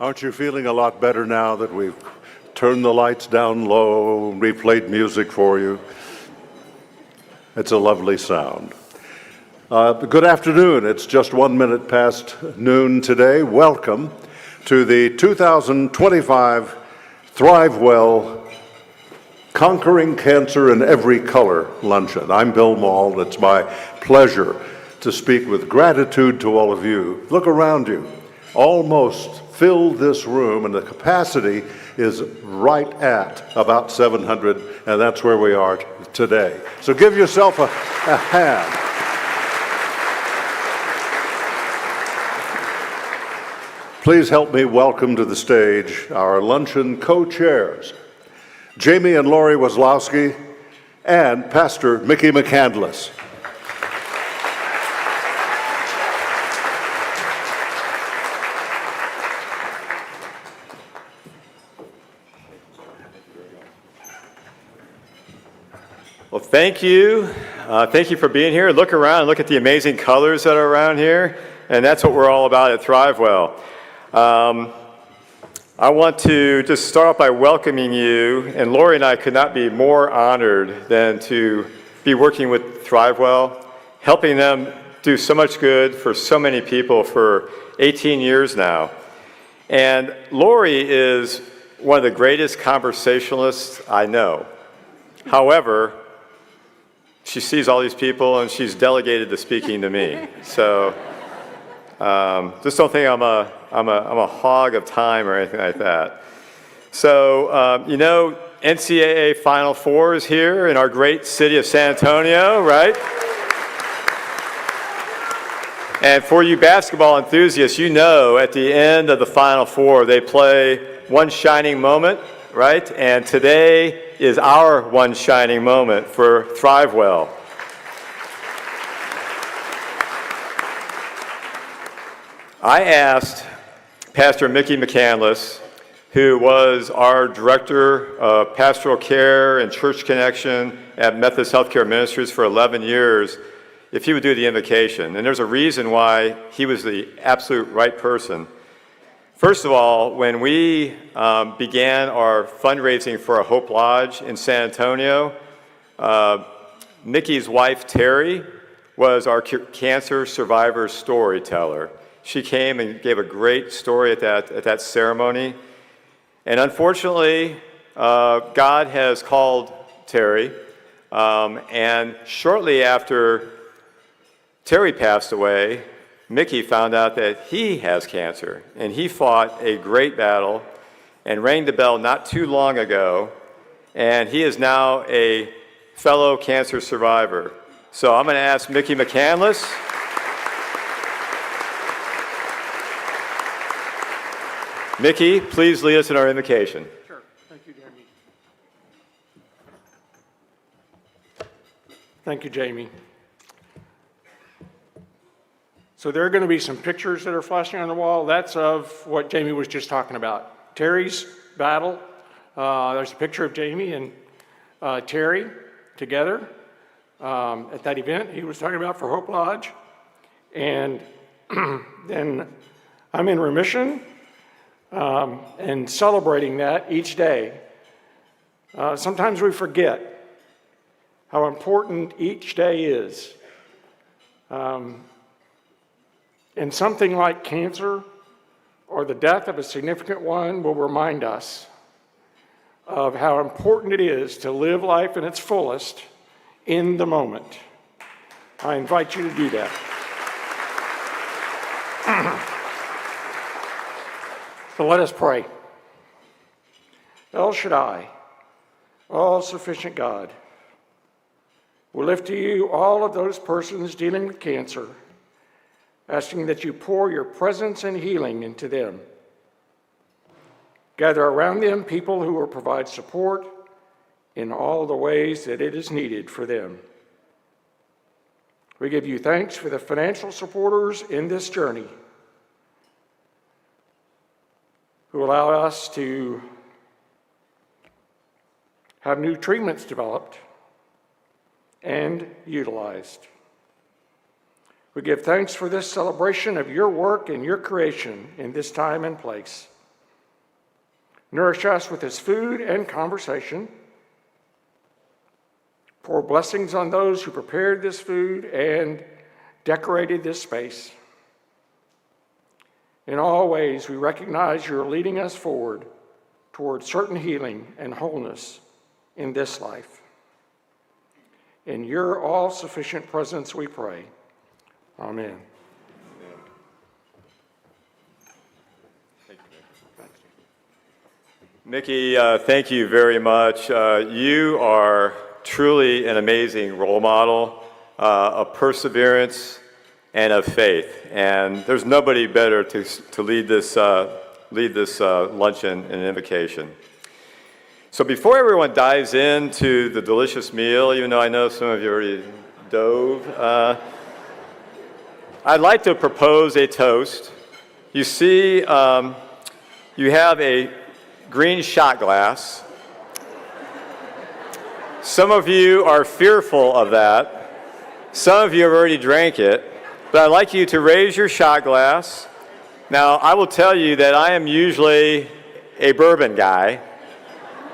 Aren't you feeling a lot better now that we've turned the lights down low, we played music for you? It's a lovely sound. Good afternoon. It's just 1 minute past noon today. Welcome to the 2025 ThriveWell Conquering Cancer in Every Color Luncheon. I'm Bill Mohr. It's my pleasure to speak with gratitude to all of you. Look around you. Almost filled this room, and the capacity is right at about 700, and that's where we are today. So give yourself a hand. Please help me welcome to the stage our luncheon co-chairs, Jaime and Lori Wesolowski and Pastor Mickey McCandless. Well, thank you. Thank you for being here. Look around and look at the amazing colors that are around here, and that's what we're all about at ThriveWell. I want to just start off by welcoming you, and Lori and I could not be more honored than to be working with ThriveWell, helping them do so much good for so many people for 18 years now. And Lori is one of the greatest conversationalists I know. However, she sees all these people and she's delegated the speaking to me. So just don't think I'm a hog of time or anything like that. So, you know, NCAA Final Four is here in our great city of San Antonio, right? And for you basketball enthusiasts, you know at the end of the Final Four, they play one shining moment, right? And today is our one shining moment for ThriveWell. I asked Pastor Mickey McCandless, who was our Director of Pastoral Care and Church Connection at Methodist Healthcare Ministries for 11 years, if he would do the invocation. And there's a reason why he was the absolute right person. First of all, when we began our fundraising for a Hope Lodge in San Antonio, Mickey's wife, Terry, was our cancer survivor storyteller. She came and gave a great story at that ceremony. And unfortunately, God has called Terry. And shortly after Terry passed away, Mickey found out that he has cancer. And he fought a great battle and rang the bell not too long ago. And he is now a fellow cancer survivor. So I'm going to ask Mickey McCandless. Mickey, please lead us in our invocation. Sure. Thank you, Jaime. Thank you, Jaime. So there are going to be some pictures that are flashing on the wall. That's of what Jaime was just talking about. Terry's battle. There's a picture of Jaime and Terry together at that event he was talking about for Hope Lodge. And then I'm in remission. And celebrating that each day. Sometimes we forget how important each day is. And something like cancer or the death of a significant one will remind us of how important it is to live life in its fullest in the moment. I invite you to do that. So let us pray. El Shaddai, all-sufficient God, we lift to you all of those persons dealing with cancer, asking that you pour your presence and healing into them. Gather around them people who will provide support in all the ways that it is needed for them. We give you thanks for the financial supporters in this journey who allow us to have new treatments developed and utilized. We give thanks for this celebration of your work and your creation in this time and place. Nourish us with his food and conversation. Pour blessings on those who prepared this food and decorated this space. In all ways, we recognize you're leading us forward toward certain healing and wholeness in this life. In your all-sufficient presence we pray. Amen. Mickey, thank you very much. You are truly an amazing role model of perseverance and of faith. And there's nobody better to lead this luncheon and invocation. So before everyone dives into the delicious meal, even though I know some of you already dove, I'd like to propose a toast. You see, you have a green shot glass. Some of you are fearful of that. Some of you have already drank it. But I'd like you to raise your shot glass. Now, I will tell you that I am usually a bourbon guy,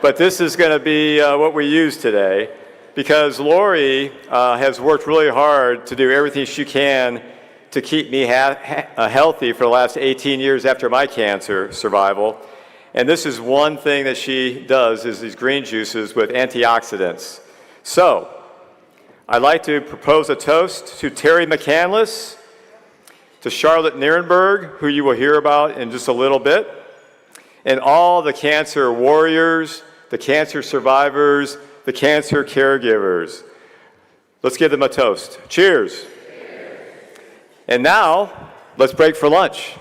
but this is going to be what we use today, because Lori has worked really hard to do everything she can to keep me healthy for the last 18 years after my cancer survival. And this is one thing that she does, is these green juices with antioxidants. So, I'd like to propose a toast to Terry McCandless, to Charlotte Nierenberg, who you will hear about in just a little bit, and all the cancer warriors, the cancer survivors, the cancer caregivers. Let's give them a toast. Cheers. Cheers. And now, let's break for lunch.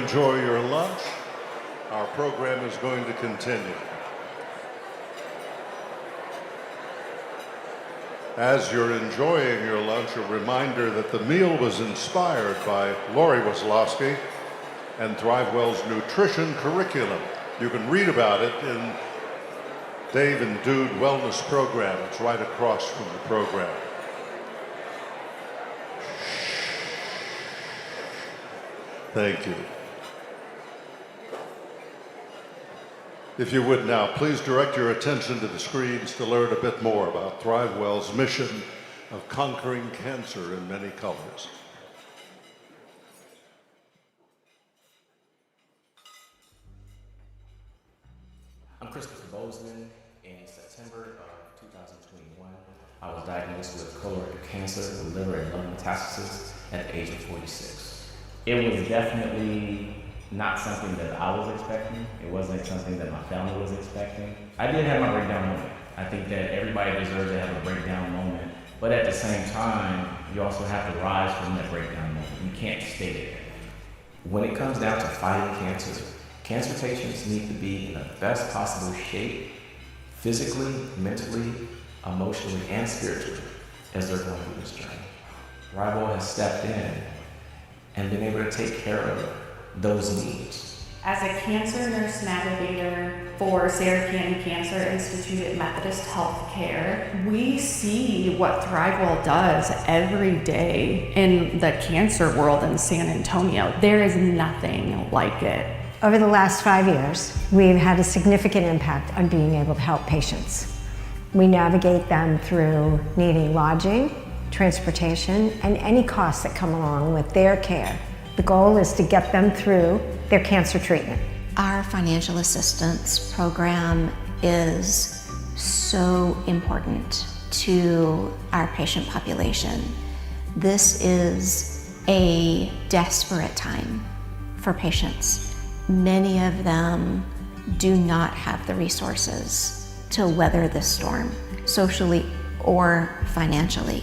enjoy your lunch. Our program is going to continue. As you're enjoying your lunch, a reminder that the meal was inspired by Lori Wesolowski and ThriveWell's nutrition curriculum. You can read about it in Dave and Dude Wellness Program. It's right across from the program. Thank you. If you would now, please direct your attention to the screens to learn a bit more about ThriveWell's mission of conquering cancer in many colors. I'm Christopher Bozeman. In September of 2021, I was diagnosed with colorectal cancer with liver and lung metastasis at the age of 46. It was definitely not something that I was expecting. It wasn't something that my family was expecting. I did have my breakdown moment. I think that everybody deserves to have a breakdown moment, but at the same time, you also have to rise from that breakdown moment. You can't stay there. When it comes down to fighting cancer, cancer patients need to be in the best possible shape, physically, mentally, emotionally, and spiritually, as they're going through this journey. ThriveWell has stepped in and been able to take care of those needs. As a cancer nurse navigator for Sarah Cannon Cancer Institute at Methodist Healthcare, we see what ThriveWell does every day in the cancer world in San Antonio. There is nothing like it. Over the last 5 years, we've had a significant impact on being able to help patients. We navigate them through needing lodging, transportation, and any costs that come along with their care. The goal is to get them through their cancer treatment. Our financial assistance program is so important to our patient population. This is a desperate time for patients. Many of them do not have the resources to weather this storm, socially or financially.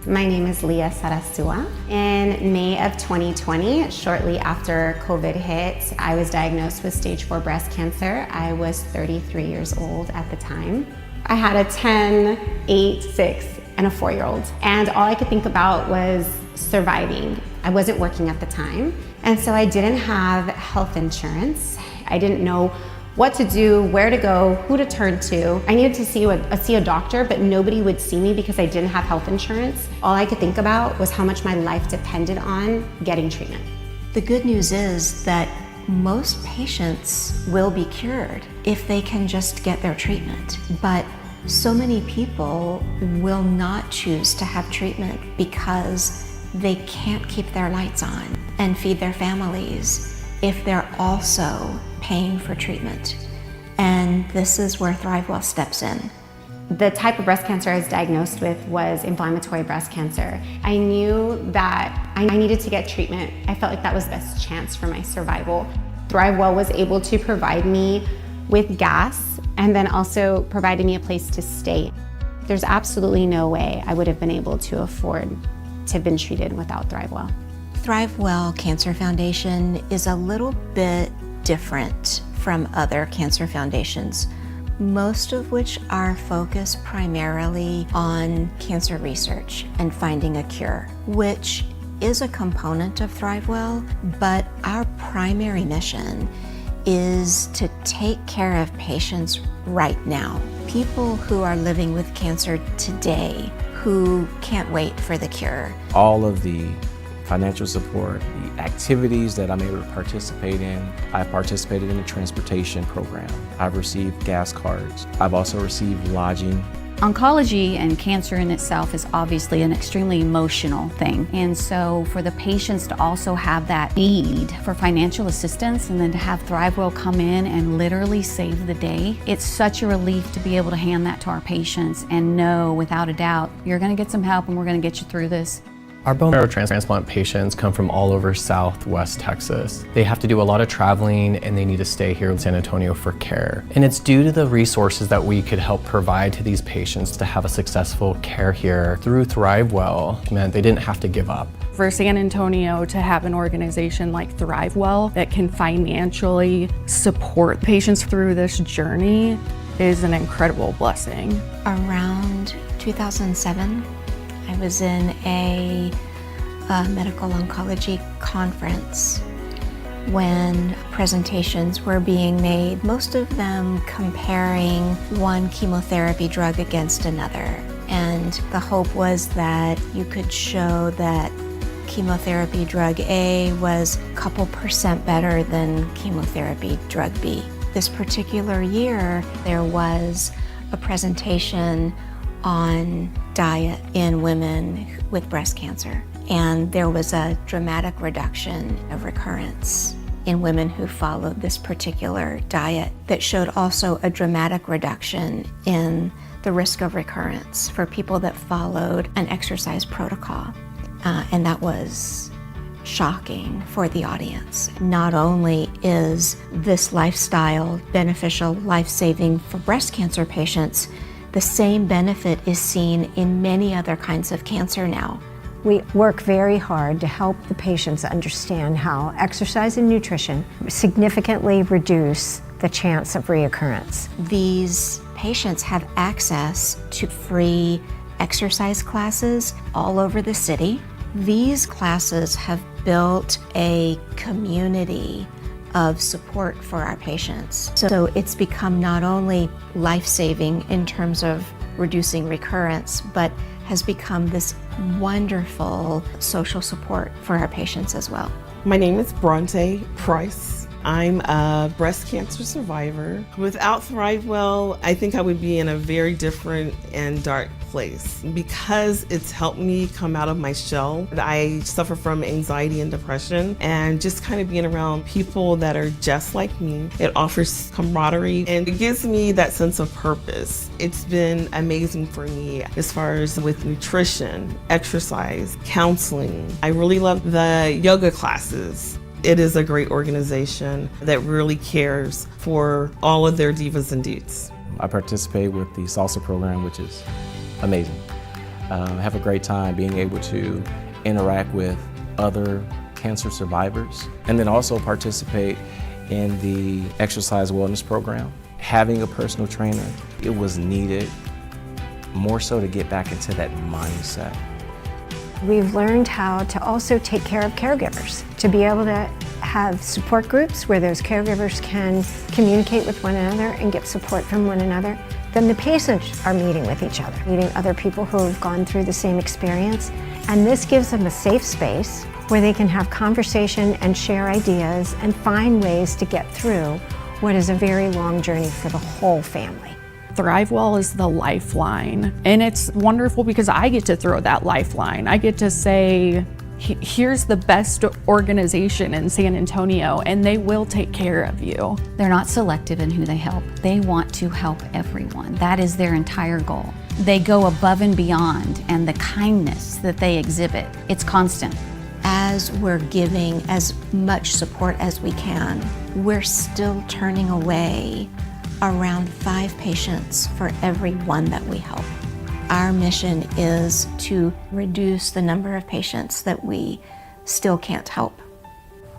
My name is Leah Sarasua. In May of 2020, shortly after COVID hit, I was diagnosed with stage 4 breast cancer. I was 33 years old at the time. I had a 10, 8, 6, and a 4-year-old. And all I could think about was surviving. I wasn't working at the time. And so I didn't have health insurance. I didn't know what to do, where to go, who to turn to. I needed to see a doctor, but nobody would see me because I didn't have health insurance. All I could think about was how much my life depended on getting treatment. The good news is that most patients will be cured if they can just get their treatment. But so many people will not choose to have treatment because they can't keep their lights on and feed their families if they're also paying for treatment. And this is where ThriveWell steps in. The type of breast cancer I was diagnosed with was inflammatory breast cancer. I knew that I needed to get treatment. I felt like that was the best chance for my survival. ThriveWell was able to provide me with gas and then also provided me a place to stay. There's absolutely no way I would have been able to afford to have been treated without ThriveWell. ThriveWell Cancer Foundation is a little bit different from other cancer foundations, most of which are focused primarily on cancer research and finding a cure, which is a component of ThriveWell, but our primary mission is to take care of patients right now. People who are living with cancer today who can't wait for the cure. All of the financial support, the activities that I'm able to participate in. I've participated in the transportation program. I've received gas cards. I've also received lodging. Oncology and cancer in itself is obviously an extremely emotional thing. And so for the patients to also have that need for financial assistance and then to have ThriveWell come in and literally save the day, it's such a relief to be able to hand that to our patients and know without a doubt, you're gonna get some help and we're gonna get you through this. Our bone marrow transplant patients come from all over Southwest Texas. They have to do a lot of traveling and they need to stay here in San Antonio for care. And it's due to the resources that we could help provide to these patients to have a successful care here through ThriveWell meant they didn't have to give up. For San Antonio to have an organization like ThriveWell that can financially support patients through this journey is an incredible blessing. Around 2007, I was in a medical oncology conference when presentations were being made, most of them comparing one chemotherapy drug against another. And the hope was that you could show that chemotherapy drug A was a couple % better than chemotherapy drug B. This particular year, there was a presentation on diet in women with breast cancer. And there was a dramatic reduction of recurrence in women who followed this particular diet that showed also a dramatic reduction in the risk of recurrence for people that followed an exercise protocol. And that was shocking for the audience. Not only is this lifestyle beneficial, life-saving for breast cancer patients, the same benefit is seen in many other kinds of cancer now. We work very hard to help the patients understand how exercise and nutrition significantly reduce the chance of reoccurrence. These patients have access to free exercise classes all over the city. These classes have built a community of support for our patients. So it's become not only life-saving in terms of reducing recurrence, but has become this wonderful social support for our patients as well. My name is Bronte Price. I'm a breast cancer survivor. Without ThriveWell, I think I would be in a very different and dark place because it's helped me come out of my shell. I suffer from anxiety and depression, and just kind of being around people that are just like me, it offers camaraderie and it gives me that sense of purpose. It's been amazing for me as far as with nutrition, exercise, counseling. I really love the yoga classes. It is a great organization that really cares for all of their divas and dudes. I participate with the salsa program, which is amazing. Have a great time being able to interact with other cancer survivors, and then also participate in the exercise wellness program. Having a personal trainer, it was needed more so to get back into that mindset. We've learned how to also take care of caregivers, to be able to have support groups where those caregivers can communicate with one another and get support from one another. Then the patients are meeting with each other, meeting other people who have gone through the same experience. And this gives them a safe space where they can have conversation and share ideas and find ways to get through what is a very long journey for the whole family. ThriveWell is the lifeline, and it's wonderful because I get to throw that lifeline. I get to say, here's the best organization in San Antonio, and they will take care of you. They're not selective in who they help. They want to help everyone. That is their entire goal. They go above and beyond, and the kindness that they exhibit, it's constant. As we're giving as much support as we can, we're still turning away around 5 patients for every one that we help. Our mission is to reduce the number of patients that we still can't help.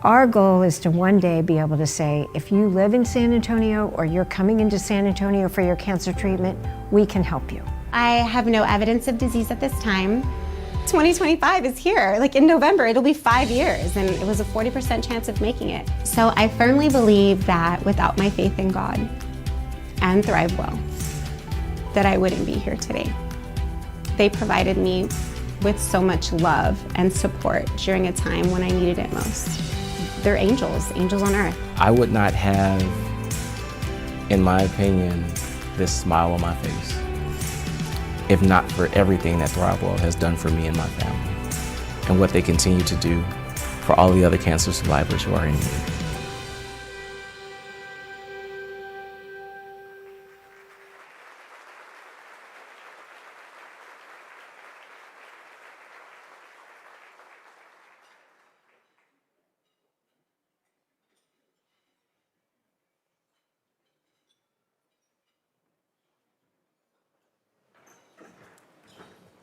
Our goal is to one day be able to say, if you live in San Antonio or you're coming into San Antonio for your cancer treatment, we can help you. I have no evidence of disease at this time. 2025 is here. Like in November, it'll be 5 years, and it was a 40% chance of making it. So I firmly believe that without my faith in God and ThriveWell, that I wouldn't be here today. They provided me with so much love and support during a time when I needed it most. They're angels, angels on earth. I would not have, in my opinion, this smile on my face if not for everything that ThriveWell has done for me and my family, and what they continue to do for all the other cancer survivors who are in need.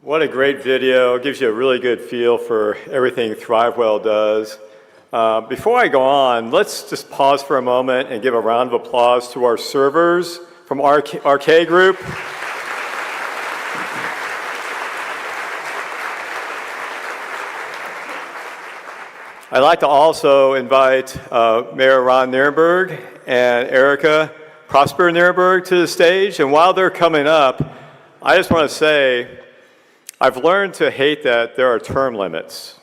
What a great video. It gives you a really good feel for everything ThriveWell does. Before I go on, let's just pause for a moment and give a round of applause to our servers from RK Group. I'd like to also invite Mayor Ron Nirenberg and Erica Prosper Nirenberg to the stage. And while they're coming up, I just want to say, I've learned to hate that there are term limits.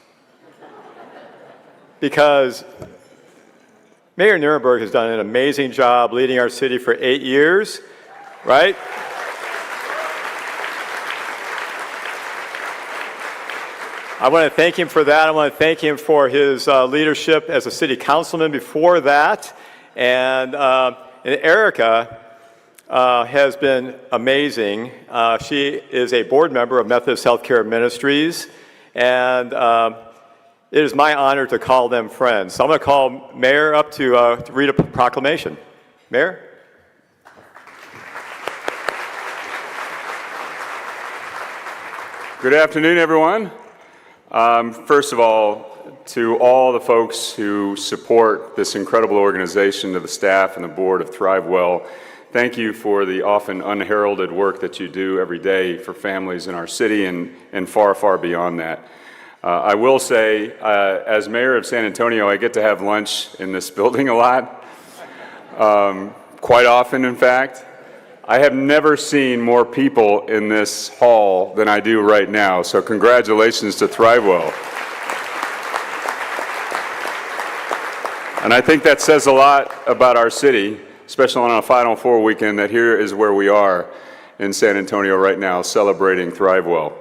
Because Mayor Nirenberg has done an amazing job leading our city for 8 years, right? I want to thank him for that. I want to thank him for his leadership as a city councilman before that. And Erica has been amazing. She is a board member of Methodist Healthcare Ministries, and it is my honor to call them friends. So I'm going to call Mayor up to read a proclamation. Mayor? Good afternoon, everyone. First of all, to all the folks who support this incredible organization, to the staff and the board of ThriveWell, thank you for the often unheralded work that you do every day for families in our city and far, far beyond that. I will say, as mayor of San Antonio, I get to have lunch in this building a lot, quite often, in fact. I have never seen more people in this hall than I do right now, so congratulations to ThriveWell. And I think that says a lot about our city, especially on a Final Four weekend, that here is where we are in San Antonio right now, celebrating ThriveWell.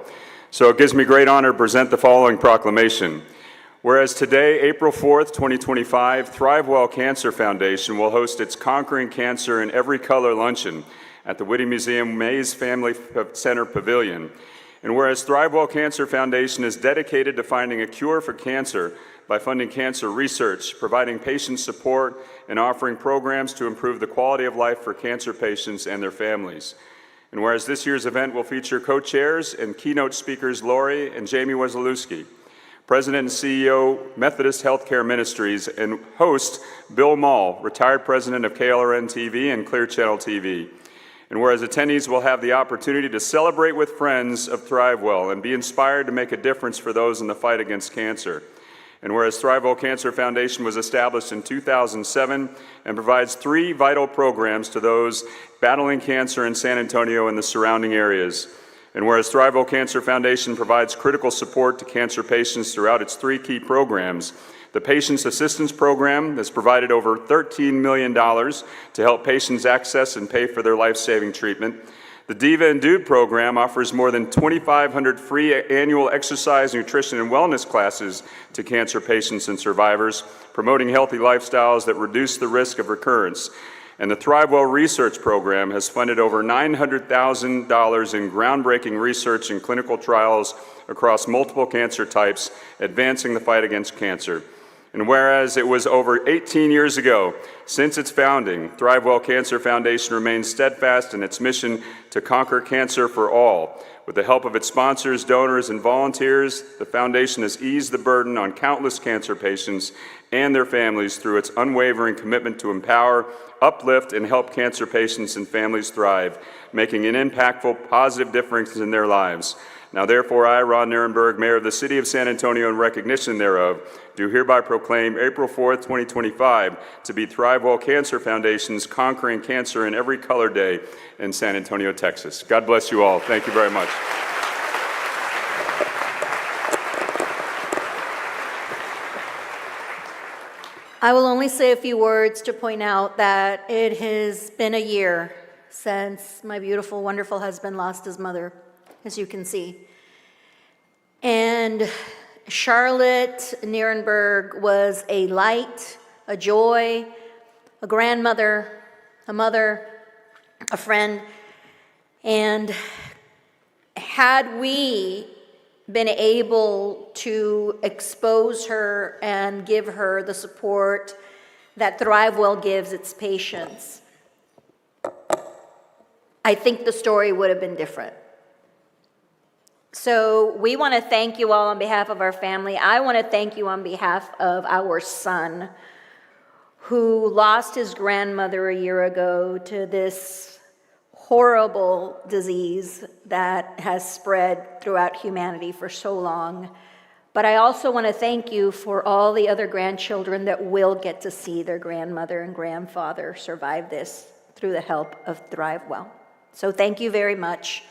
So it gives me great honor to present the following proclamation. Whereas today, April 4th, 2025, ThriveWell Cancer Foundation will host its Conquering Cancer in Every Color Luncheon at the Whitty Museum Mays Family Center Pavilion. And whereas ThriveWell Cancer Foundation is dedicated to finding a cure for cancer by funding cancer research, providing patient support, and offering programs to improve the quality of life for cancer patients and their families. And whereas this year's event will feature co-chairs and keynote speakers Lori and Jaime Wesolowski, President and CEO, Methodist Healthcare Ministries, and host Bill Mohr, retired president of KLRN-TV and Clear Channel TV. And whereas attendees will have the opportunity to celebrate with friends of ThriveWell and be inspired to make a difference for those in the fight against cancer. And whereas ThriveWell Cancer Foundation was established in 2007 and provides 3 vital programs to those battling cancer in San Antonio and the surrounding areas. And whereas ThriveWell Cancer Foundation provides critical support to cancer patients throughout its 3 key programs, the Patients Assistance Program has provided over $13 million to help patients access and pay for their life-saving treatment. The Diva and Dude program offers more than 2,500 free annual exercise, nutrition, and wellness classes to cancer patients and survivors, promoting healthy lifestyles that reduce the risk of recurrence. And the ThriveWell Research Program has funded over $900,000 in groundbreaking research and clinical trials across multiple cancer types, advancing the fight against cancer. And whereas it was over 18 years ago since its founding, ThriveWell Cancer Foundation remains steadfast in its mission to conquer cancer for all. With the help of its sponsors, donors, and volunteers, the foundation has eased the burden on countless cancer patients and their families through its unwavering commitment to empower, uplift, and help cancer patients and families thrive, making an impactful, positive difference in their lives. Now therefore, I, Ron Nirenberg, Mayor of the City of San Antonio, in recognition thereof, do hereby proclaim April 4th, 2025 to be ThriveWell Cancer Foundation's Conquering Cancer in Every Color Day in San Antonio, Texas. God bless you all. Thank you very much. I will only say a few words to point out that it has been a year since my beautiful, wonderful husband lost his mother, as you can see. And Charlotte Nirenberg was a light, a joy, a grandmother, a mother, a friend. And had we been able to expose her and give her the support that ThriveWell gives its patients, I think the story would have been different. So we want to thank you all on behalf of our family. I want to thank you on behalf of our son, who lost his grandmother a year ago to this horrible disease that has spread throughout humanity for so long. But I also want to thank you for all the other grandchildren that will get to see their grandmother and grandfather survive this through the help of ThriveWell. So thank you very much.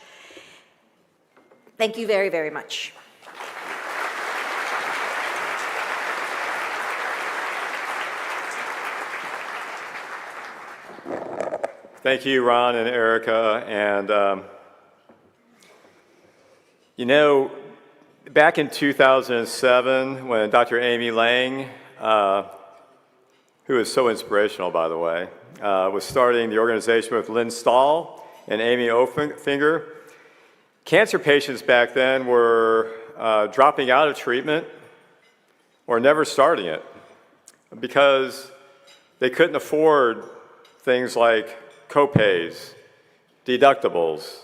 Thank you very, very much. Thank you, Ron and Erica. And, back in 2007, when Dr. Amy Lang, who is so inspirational, by the way, was starting the organization with Lynn Stahl and Amy Ofinger, cancer patients back then were dropping out of treatment or never starting it because they couldn't afford things like co-pays, deductibles,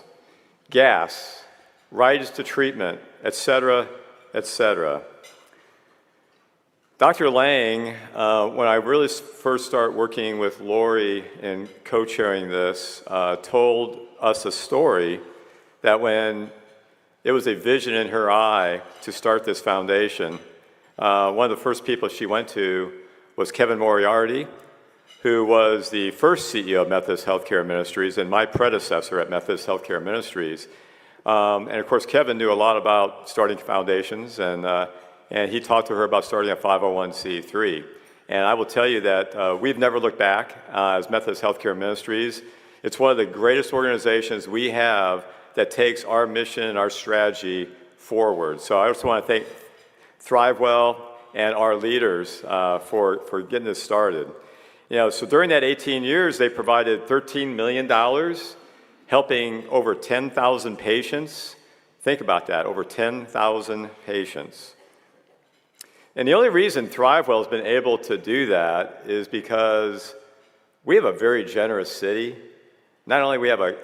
gas, rides to treatment, etc., etc. Dr. Lang, when I really first started working with Lori and co-chairing this, told us a story that when it was a vision in her eye to start this foundation, one of the first people she went to was Kevin Moriarty, who was the first CEO of Methodist Healthcare Ministries and my predecessor at Methodist Healthcare Ministries. And of course, Kevin knew a lot about starting foundations, and he talked to her about starting a 501c3. And I will tell you that we've never looked back as Methodist Healthcare Ministries. It's one of the greatest organizations we have that takes our mission and our strategy forward. So I just want to thank ThriveWell and our leaders for getting this started. So during that 18 years, they provided $13 million, helping over 10,000 patients. Think about that, over 10,000 patients. And the only reason ThriveWell has been able to do that is because we have a very generous city. Not only we have a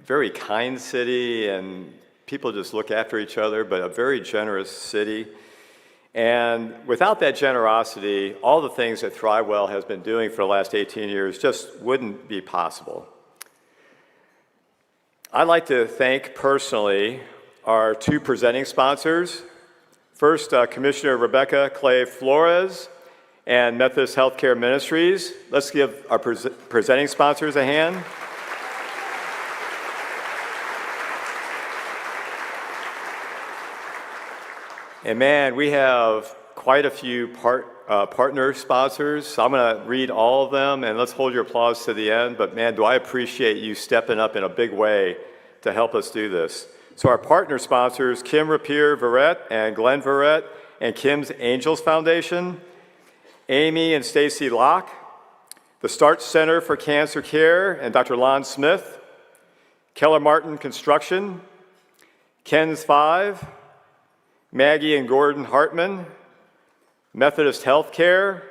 very kind city and people just look after each other, but a very generous city. And without that generosity, all the things that ThriveWell has been doing for the last 18 years just wouldn't be possible. I'd like to thank personally our two presenting sponsors. First, Commissioner Rebecca Clay Flores and Methodist Healthcare Ministries. Let's give our presenting sponsors a hand. And man, we have quite a few partner sponsors. So I'm going to read all of them, and let's hold your applause to the end. But man, do I appreciate you stepping up in a big way to help us do this. So our partner sponsors, Kim Rapier-Verrett and Glenn Verrett and Kim's Angels Foundation, Amy and Stacy Locke, the Start Center for Cancer Care and Dr. Lon Smith, Keller Martin Construction, Ken's Five, Maggie and Gordon Hartman, Methodist Healthcare,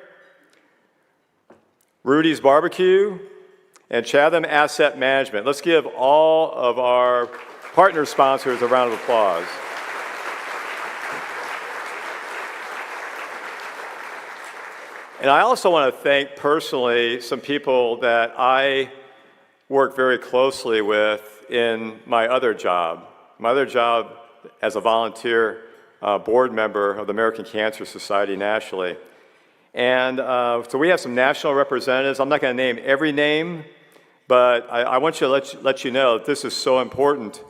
Rudy's Barbecue, and Chatham Asset Management. Let's give all of our partner sponsors a round of applause. And I also want to thank personally some people that I work very closely with in my other job. My other job as a volunteer board member of the American Cancer Society nationally. And so we have some national representatives. I'm not going to name every name, but I want to let you know that this is so important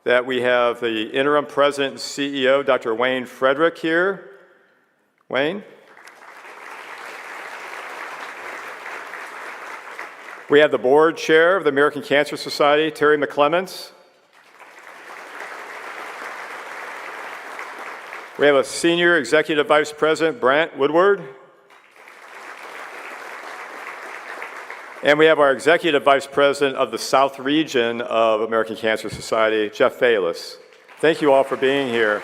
that we have the interim president and CEO, Dr. Wayne Frederick here. Wayne? We have the board chair of the American Cancer Society, Terry McClements. We have a senior executive vice president, Brant Woodward. And we have our executive vice president of the South region of American Cancer Society, Jeff Faylis. Thank you all for being here.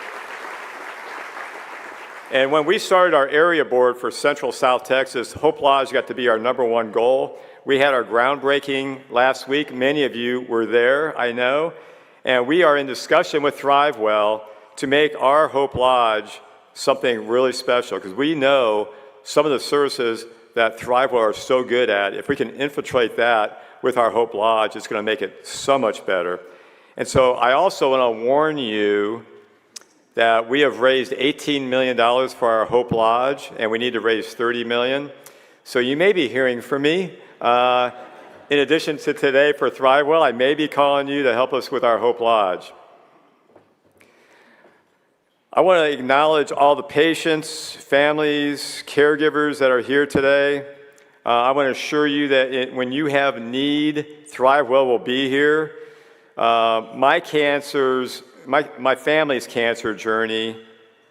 And when we started our area board for Central South Texas, Hope Lodge got to be our #1 goal. We had our groundbreaking last week. Many of you were there, I know. And we are in discussion with ThriveWell to make our Hope Lodge something really special, because we know some of the services that ThriveWell are so good at, if we can infiltrate that with our Hope Lodge, it's going to make it so much better. And so I also want to warn you that we have raised $18 million for our Hope Lodge, and we need to raise $30 million. So you may be hearing from me. In addition to today for ThriveWell, I may be calling you to help us with our Hope Lodge. I want to acknowledge all the patients, families, caregivers that are here today. I want to assure you that when you have need, ThriveWell will be here. My family's cancer journey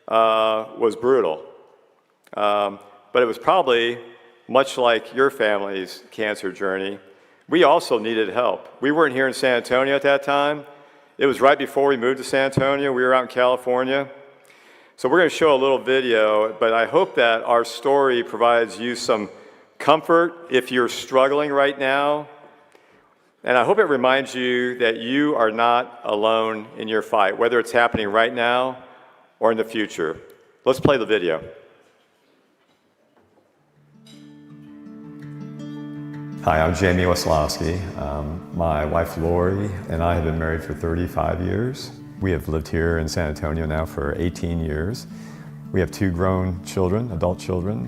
was brutal, but it was probably much like your family's cancer journey. We also needed help. We weren't here in San Antonio at that time. It was right before we moved to San Antonio. We were out in California. So we're going to show a little video, but I hope that our story provides you some comfort if you're struggling right now. And I hope it reminds you that you are not alone in your fight, whether it's happening right now or in the future. Let's play the video. Hi, I'm Jaime Wesolowski. My wife Lori and I have been married for 35 years. We have lived here in San Antonio now for 18 years. We have 2 grown children, adult children,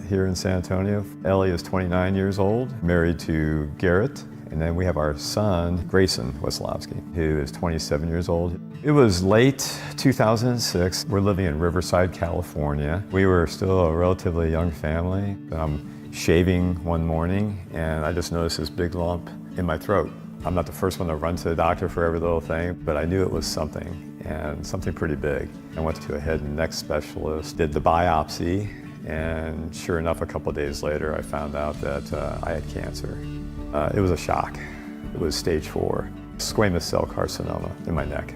here in San Antonio. Ellie is 29 years old, married to Garrett. And then we have our son, Grayson Wesolowski, who is 27 years old. It was late 2006. We're living in Riverside, California. We were still a relatively young family. I'm shaving one morning, and I just noticed this big lump in my throat. I'm not the first one to run to the doctor for every little thing, but I knew it was something, and something pretty big. I went to a head and neck specialist, did the biopsy, and sure enough, a couple of days later, I found out that I had cancer. It was a shock. It was stage 4, squamous cell carcinoma in my neck.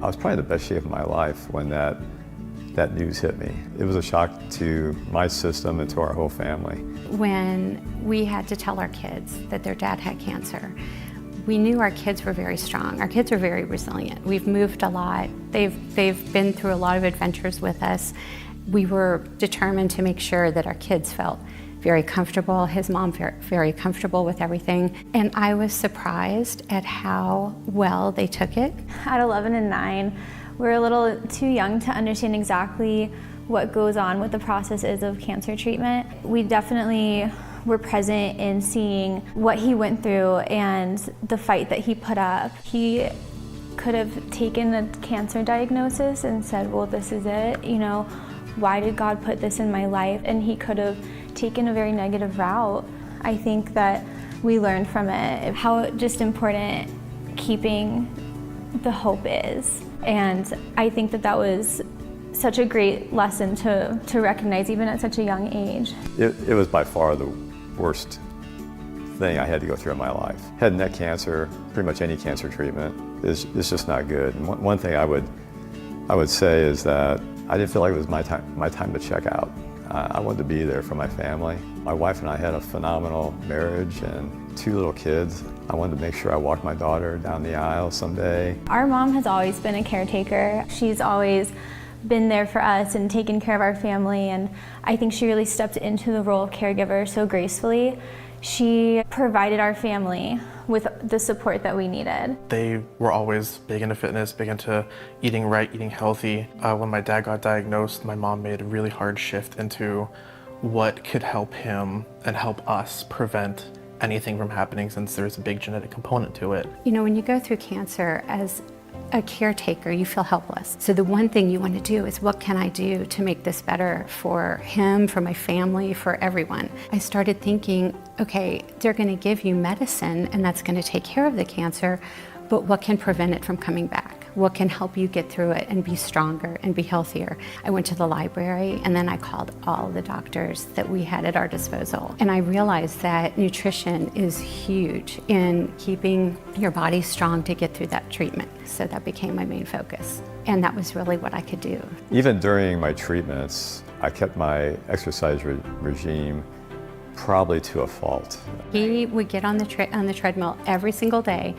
I was probably in the best shape of my life when that news hit me. It was a shock to my system and to our whole family. When we had to tell our kids that their dad had cancer, we knew our kids were very strong. Our kids are very resilient. We've moved a lot. They've been through a lot of adventures with us. We were determined to make sure that our kids felt very comfortable, his mom very comfortable with everything. And I was surprised at how well they took it. At 11 and 9, we're a little too young to understand exactly what goes on, what the process is of cancer treatment. We definitely were present in seeing what he went through and the fight that he put up. He could have taken a cancer diagnosis and said, well, this is it, you know, why did God put this in my life? And he could have taken a very negative route. I think that we learned from it how just important keeping the hope is. And I think that that was such a great lesson to recognize even at such a young age. It was by far the worst thing I had to go through in my life. Head and neck cancer, pretty much any cancer treatment, is just not good. And one thing I would say is that I didn't feel like it was my time to check out. I wanted to be there for my family. My wife and I had a phenomenal marriage and 2 little kids. I wanted to make sure I walked my daughter down the aisle someday. Our mom has always been a caretaker. She's always been there for us and taken care of our family, and I think she really stepped into the role of caregiver so gracefully. She provided our family with the support that we needed. They were always big into fitness, big into eating right, eating healthy. When my dad got diagnosed, my mom made a really hard shift into what could help him and help us prevent anything from happening, since there's a big genetic component to it. You know, when you go through cancer as a caretaker, you feel helpless. So the one thing you want to do is, what can I do to make this better for him, for my family, for everyone? I started thinking, okay, they're going to give you medicine and that's going to take care of the cancer, but what can prevent it from coming back? What can help you get through it and be stronger and be healthier? I went to the library and then I called all the doctors that we had at our disposal. And I realized that nutrition is huge in keeping your body strong to get through that treatment. So that became my main focus. And that was really what I could do. Even during my treatments, I kept my exercise regime probably to a fault. He would get on the treadmill every single day.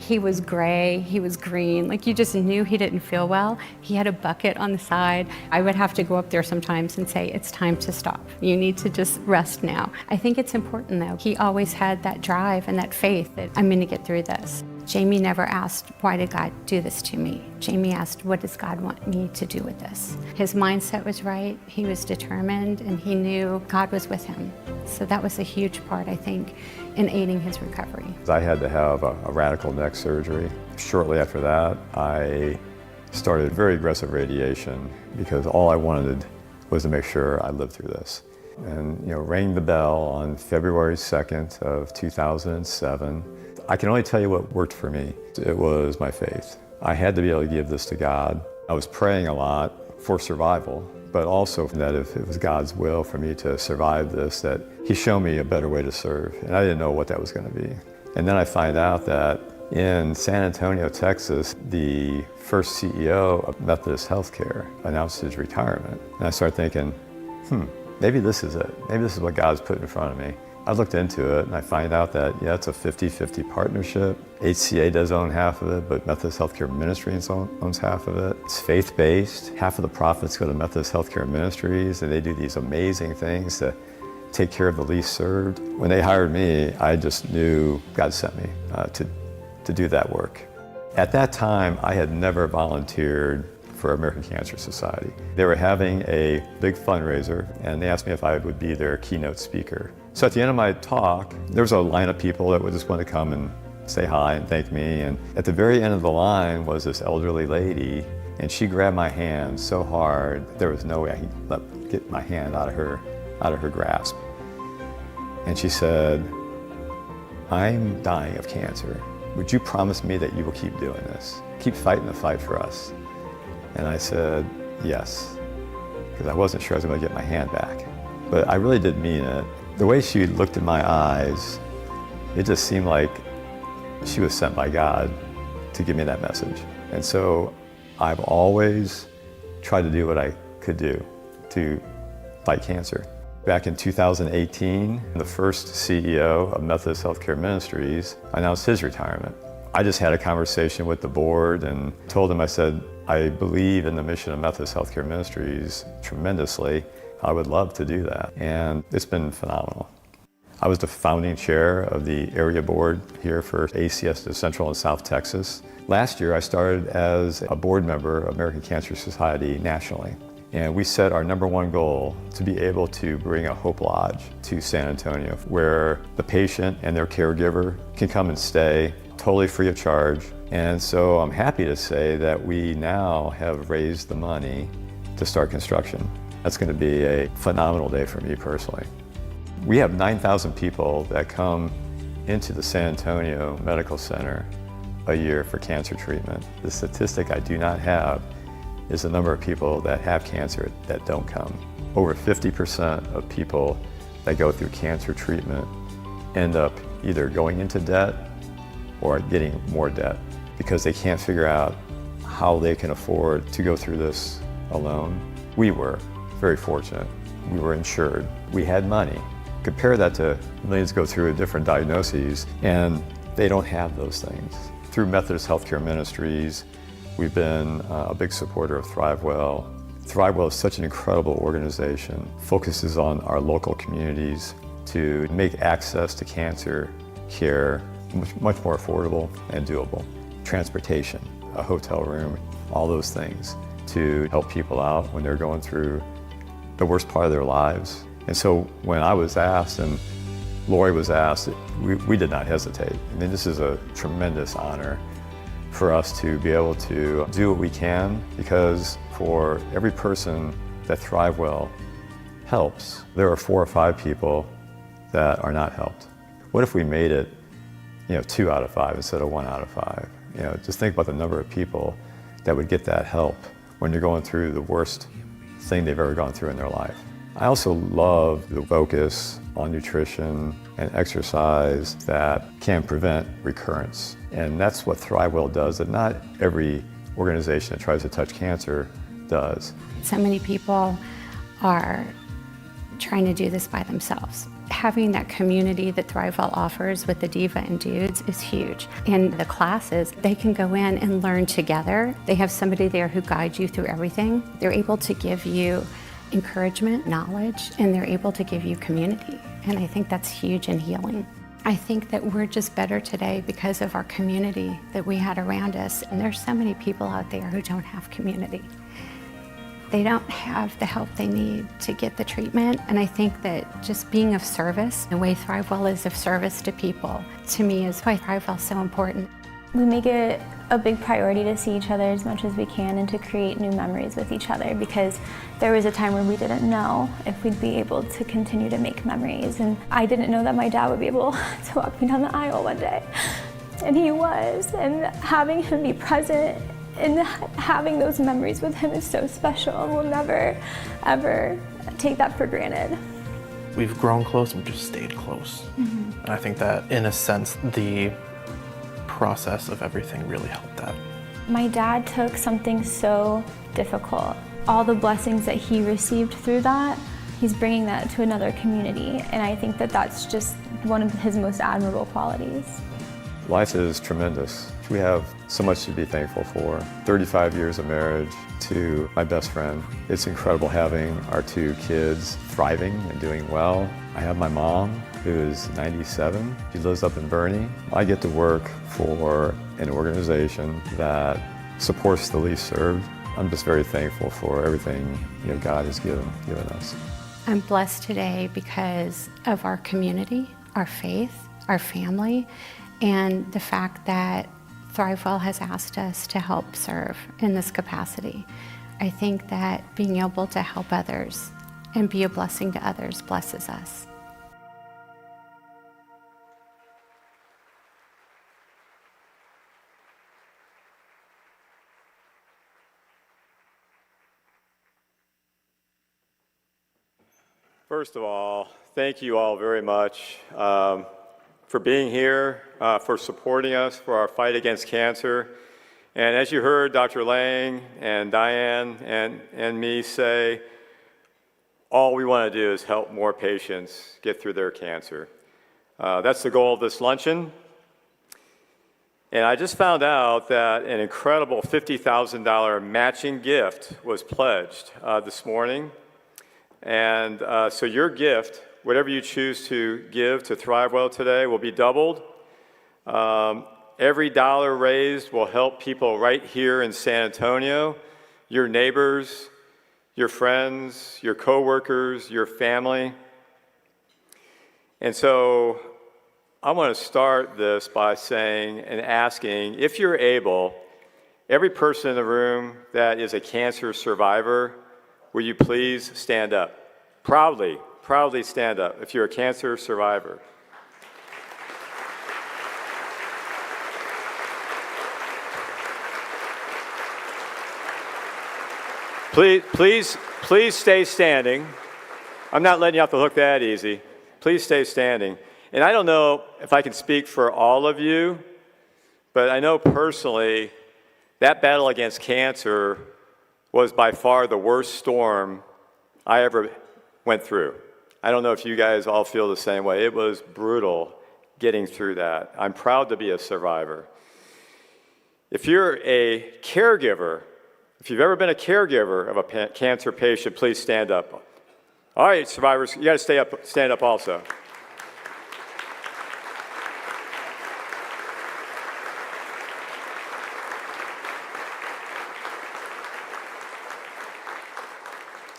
He was gray, he was green, like you just knew he didn't feel well. He had a bucket on the side. I would have to go up there sometimes and say, it's time to stop. You need to just rest now. I think it's important though. He always had that drive and that faith that I'm gonna get through this. Jaime never asked, why did God do this to me? Jaime asked, what does God want me to do with this? His mindset was right, he was determined, and he knew God was with him. So that was a huge part, I think, in aiding his recovery. I had to have a radical neck surgery. Shortly after that, I started very aggressive radiation because all I wanted was to make sure I lived through this. And rang the bell on February 2nd of 2007. I can only tell you what worked for me. It was my faith. I had to be able to give this to God. I was praying a lot for survival, but also that if it was God's will for me to survive this, that He showed me a better way to serve. And I didn't know what that was going to be. And then I find out that in San Antonio, Texas, the first CEO of Methodist Healthcare announced his retirement. And I started thinking, maybe this is it. Maybe this is what God's put in front of me. I looked into it and I find out that, it's a 50-50 partnership. HCA does own half of it, but Methodist Healthcare Ministries owns half of it. It's faith-based. Half of the profits go to Methodist Healthcare Ministries, and they do these amazing things to take care of the least served. When they hired me, I just knew God sent me to do that work. At that time, I had never volunteered for American Cancer Society. They were having a big fundraiser, and they asked me if I would be their keynote speaker. So at the end of my talk, there was a line of people that would just want to come and say hi and thank me. And at the very end of the line was this elderly lady, and she grabbed my hand so hard, there was no way I could get my hand out of her grasp. And she said, I'm dying of cancer. Would you promise me that you will keep doing this? Keep fighting the fight for us. And I said, yes, because I wasn't sure I was going to get my hand back. But I really did mean it. The way she looked in my eyes, it just seemed like she was sent by God to give me that message. And so I've always tried to do what I could do to fight cancer. Back in 2018, the first CEO of Methodist Healthcare Ministries announced his retirement. I just had a conversation with the board and told them, I said, I believe in the mission of Methodist Healthcare Ministries tremendously. I would love to do that. And it's been phenomenal. I was the founding chair of the area board here for ACS of Central and South Texas. Last year, I started as a board member of American Cancer Society nationally. And we set our #1 goal to be able to bring a Hope Lodge to San Antonio, where the patient and their caregiver can come and stay totally free of charge. And so I'm happy to say that we now have raised the money to start construction. That's going to be a phenomenal day for me personally. We have 9,000 people that come into the San Antonio Medical Center a year for cancer treatment. The statistic I do not have is the number of people that have cancer that don't come. Over 50% of people that go through cancer treatment end up either going into debt or getting more debt because they can't figure out how they can afford to go through this alone. We were very fortunate. We were insured. We had money. Compare that to millions go through different diagnoses, and they don't have those things. Through Methodist Healthcare Ministries, we've been a big supporter of ThriveWell. ThriveWell is such an incredible organization, focuses on our local communities to make access to cancer care much more affordable and doable. Transportation, a hotel room, all those things to help people out when they're going through the worst part of their lives. And so when I was asked and Lori was asked, we did not hesitate. I mean, this is a tremendous honor for us to be able to do what we can, because for every person that ThriveWell helps, there are 4 or 5 people that are not helped. What if we made it 2 out of 5 instead of 1 out of 5? Just think about the number of people that would get that help when you're going through the worst thing they've ever gone through in their life. I also love the focus on nutrition and exercise that can prevent recurrence. And that's what ThriveWell does, that not every organization that tries to touch cancer does. So many people are trying to do this by themselves. Having that community that ThriveWell offers with the Diva and Dudes is huge. And the classes, they can go in and learn together. They have somebody there who guides you through everything. They're able to give you encouragement, knowledge, and they're able to give you community. And I think that's huge in healing. I think that we're just better today because of our community that we had around us. And there's so many people out there who don't have community. They don't have the help they need to get the treatment. And I think that just being of service, the way ThriveWell is of service to people, to me is why ThriveWell is so important. We make it a big priority to see each other as much as we can and to create new memories with each other, because there was a time where we didn't know if we'd be able to continue to make memories. And I didn't know that my dad would be able to walk me down the aisle one day. And he was. And having him be present and having those memories with him is so special, and we'll never, ever take that for granted. We've grown close and we've just stayed close. And I think that, in a sense, the process of everything really helped that. My dad took something so difficult. All the blessings that he received through that, he's bringing that to another community, and I think that that's just one of his most admirable qualities. Life is tremendous. We have so much to be thankful for. 35 years of marriage to my best friend. It's incredible having our 2 kids thriving and doing well. I have my mom, who is 97. She lives up in Bernie. I get to work for an organization that supports the least served. I'm just very thankful for everything God has given us. I'm blessed today because of our community, our faith, our family, and the fact that ThriveWell has asked us to help serve in this capacity. I think that being able to help others and be a blessing to others blesses us. First of all, thank you all very much for being here, for supporting us for our fight against cancer. And as you heard Dr. Lang and Diane and me say, all we want to do is help more patients get through their cancer. That's the goal of this luncheon. And I just found out that an incredible $50,000 matching gift was pledged this morning. And so your gift, whatever you choose to give to ThriveWell today, will be doubled. Every dollar raised will help people right here in San Antonio, your neighbors, your friends, your coworkers, your family. And so I want to start this by saying and asking, if you're able, every person in the room that is a cancer survivor, will you please stand up? Proudly stand up if you're a cancer survivor. Please stay standing. I'm not letting you off the hook that easy. Please stay standing. And I don't know if I can speak for all of you, but I know personally that battle against cancer was by far the worst storm I ever went through. I don't know if you guys all feel the same way. It was brutal getting through that. I'm proud to be a survivor. If you're a caregiver, if you've ever been a caregiver of a cancer patient, please stand up. All right, survivors, you got to stand up also.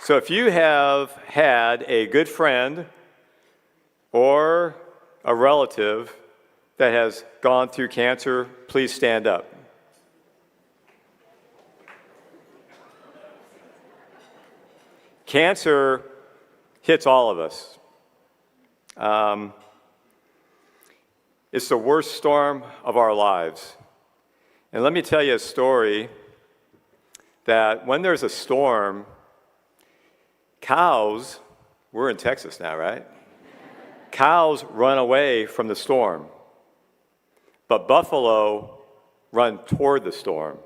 So if you have had a good friend or a relative that has gone through cancer, please stand up. Cancer hits all of us. It's the worst storm of our lives. And let me tell you a story that when there's a storm, cows, we're in Texas now, right? Cows run away from the storm, but buffalo run toward the storm.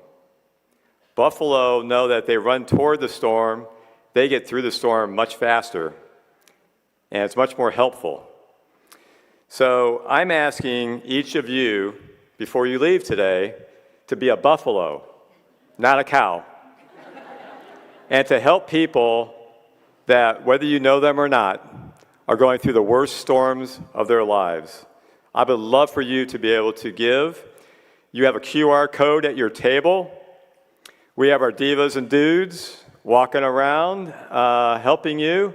Buffalo know that they run toward the storm, they get through the storm much faster, and it's much more helpful. So I'm asking each of you, before you leave today, to be a buffalo, not a cow, and to help people that, whether you know them or not, are going through the worst storms of their lives. I would love for you to be able to give. You have a QR code at your table. We have our divas and dudes walking around, helping you.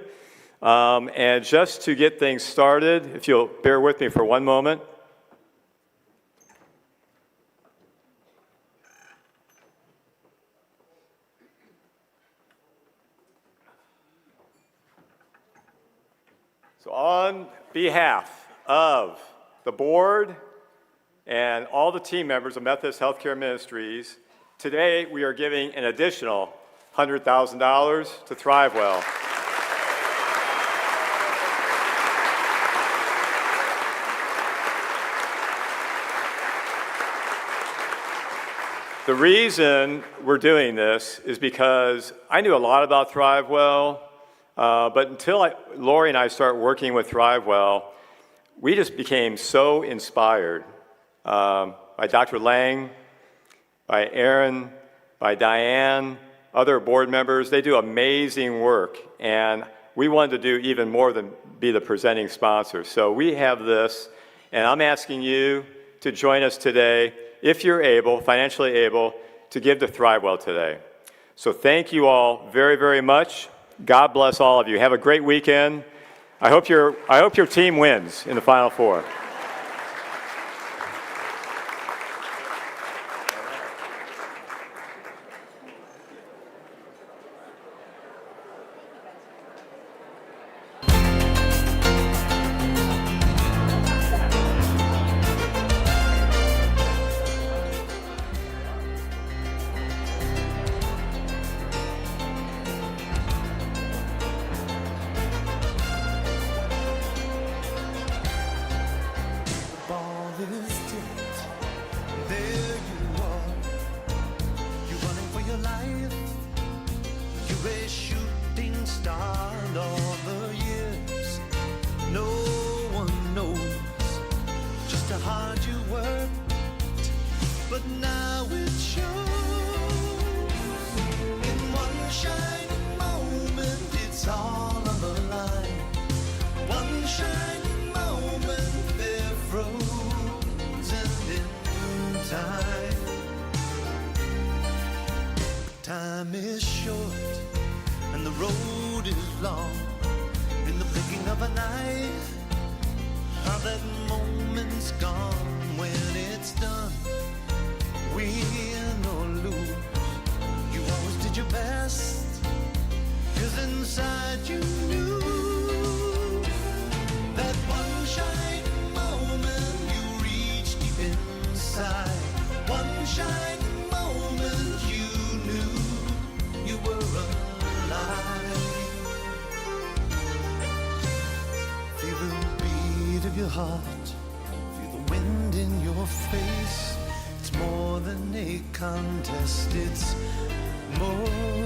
And just to get things started, if you'll bear with me for one moment. So on behalf of the board and all the team members of Methodist Healthcare Ministries, today we are giving an additional $100,000 to ThriveWell. The reason we're doing this is because I knew a lot about ThriveWell, but until Lori and I started working with ThriveWell, we just became so inspired by Dr. Lang, by Aaron, by Diane, other board members. They do amazing work, and we wanted to do even more than be the presenting sponsor. So we have this, and I'm asking you to join us today, if you're able, financially able, to give to ThriveWell today. So thank you all very, very much. God bless all of you. Have a great weekend. I hope your team wins in the Final Four. Time is short and the road is long. In the blinking of an eye, how that moment's gone. When it's done, win or lose, you always did your best, 'cause inside you knew that one shining moment you reached deep inside. One shining moment you knew you were alive. Feel the beat of your heart, feel the wind in your face. It's more than a contest, it's more